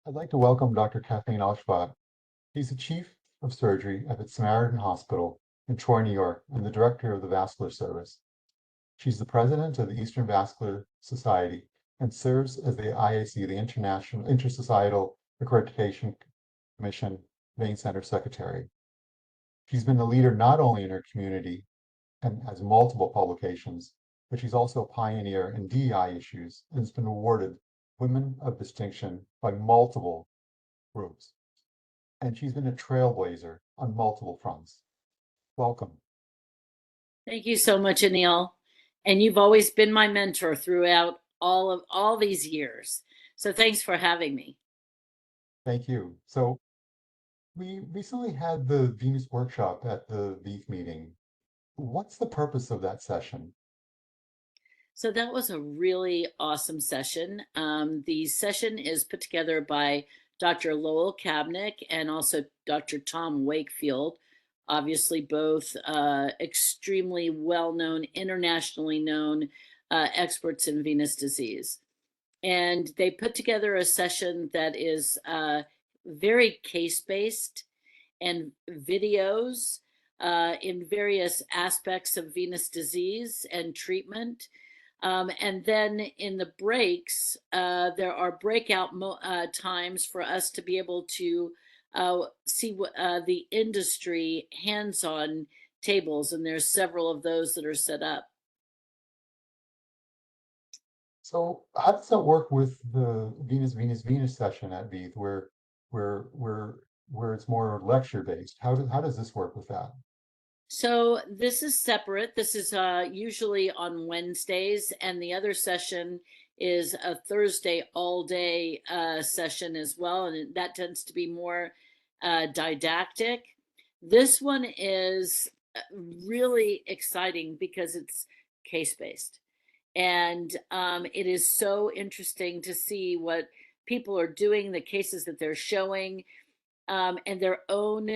I'd like to welcome Dr. Kathleen Ozsvath. She's the Chief of Surgery at the Samaritan Hospital in Troy, New York, and the Director of the Vascular Service. She's the President of the Eastern Vascular Society and serves as the IAC, the International Intersocietal Accreditation Commission Vein Center Secretary. She's been a leader not only in her community and has multiple publications, but she's also a pioneer in DEI issues and has been awarded Women of Distinction by multiple groups. And she's been a trailblazer on multiple fronts. Welcome. Thank you so much, Anil. And you've always been my mentor throughout all these years. So thanks for having me. Thank you. So we recently had the Venus workshop at the VEITH meeting. What's the purpose of that session? So that was a really awesome session. The session is put together by Dr. Lowell Kabnick and also Dr. Tom Wakefield, obviously both extremely well-known, internationally known experts in venous disease. And they put together a session that is very case-based and videos in various aspects of venous disease and treatment. And then in the breaks, there are breakout times for us to be able to see the industry hands-on tables, and there's several of those that are set up. So how does that work with the Venus session at VEITH where it's more lecture based? How does this work with that? So this is separate. This is usually on Wednesdays, and the other session is a Thursday all day session as well, and that tends to be more didactic. This one is really exciting because it's case based, and it is so interesting to see what people are doing, the cases that they're showing, and their own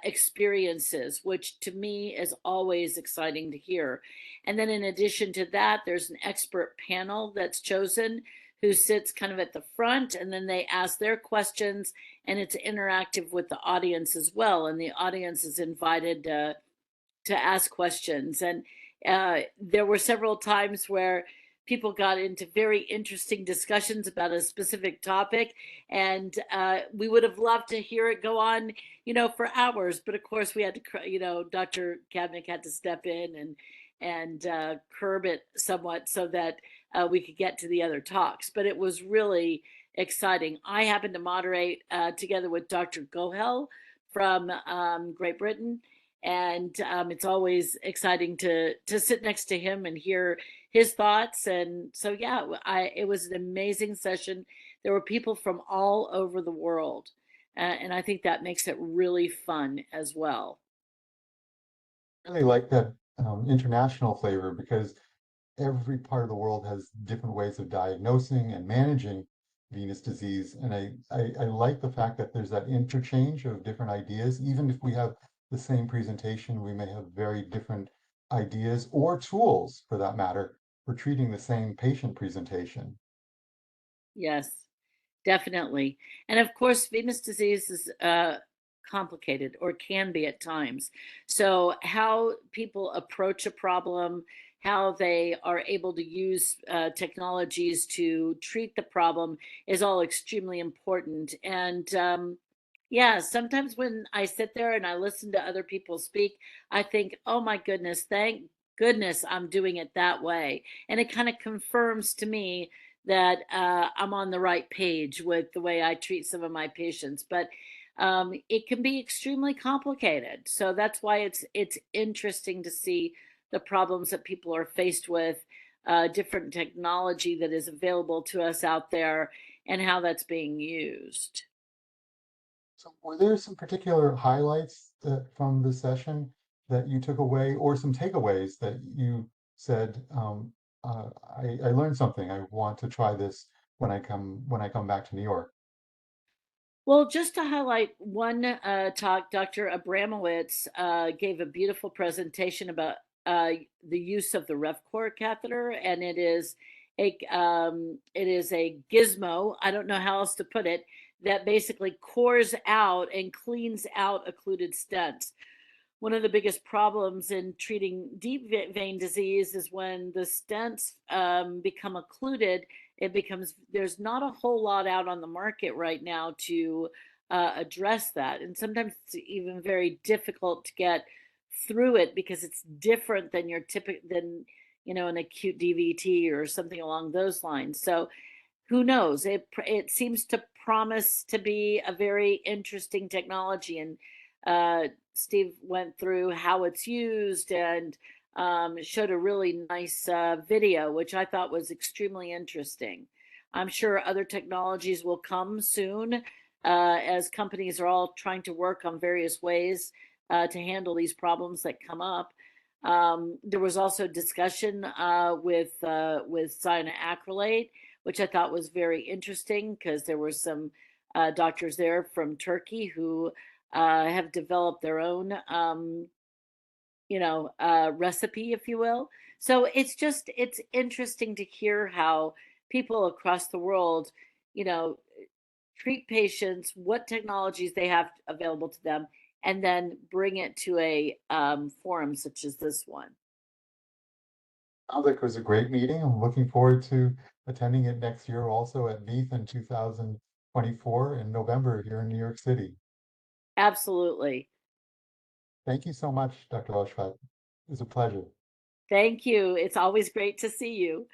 experiences, which to me is always exciting to hear. And then in addition to that, there's an expert panel that's chosen who sits kind of at the front, and then they ask their questions, and it's interactive with the audience as well. And the audience is invited to ask questions. And there were several times where people got into very interesting discussions about a specific topic, and we would have loved to hear it go on, for hours. But of course, we had to, Dr. Kabnick had to step in and curb it somewhat so that we could get to the other talks. But it was really exciting. I happened to moderate together with Dr. Gohel from Great Britain, and it's always exciting to sit next to him and hear his thoughts. And so yeah, it was an amazing session. There were people from all over the world, and I think that makes it really fun as well. I really like that international flavor because every part of the world has different ways of diagnosing and managing venous disease. And I like the fact that there's that interchange of different ideas. Even if we have the same presentation, we may have very different ideas or tools for that matter for treating the same patient presentation. Yes, definitely. And of course, venous disease is complicated, or can be at times. So how people approach a problem, how they are able to use technologies to treat the problem is all extremely important. And yeah, sometimes when I sit there and I listen to other people speak, I think, oh my goodness, thank goodness I'm doing it that way. And it kind of confirms to me that I'm on the right page with the way I treat some of my patients. But it can be extremely complicated. So that's why it's interesting to see the problems that people are faced with, different technology that is available to us out there, and how that's being used. So were there some particular highlights from the session that you took away, or some takeaways that you said, I learned something. I want to try this when I come back to New York. Well, just to highlight one talk, Dr. Abramowitz gave a beautiful presentation about the use of the RevCore catheter, and it is a gizmo. I don't know how else to put it. that basically cores out and cleans out occluded stents. One of the biggest problems in treating deep vein disease is when the stents become occluded. It becomes there's not a whole lot out on the market right now to address that, and sometimes it's even very difficult to get through it because it's different than your typical than an acute DVT or something along those lines. So who knows? It seems to promise to be a very interesting technology, and Steve went through how it's used and showed a really nice video, which I thought was extremely interesting. I'm sure other technologies will come soon, as companies are all trying to work on various ways to handle these problems that come up. There was also discussion with cyanoacrylate, which I thought was very interesting because there were some doctors there from Turkey who have developed their own, recipe, if you will. So it's interesting to hear how people across the world, you know, treat patients, what technologies they have available to them, and then bring it to a forum such as this one. Sounds like it was a great meeting. I'm looking forward to attending it next year also at VEITH in 2024 in November here in New York City. Absolutely. Thank you so much, Dr. Oshvat. It was a pleasure. Thank you. It's always great to see you.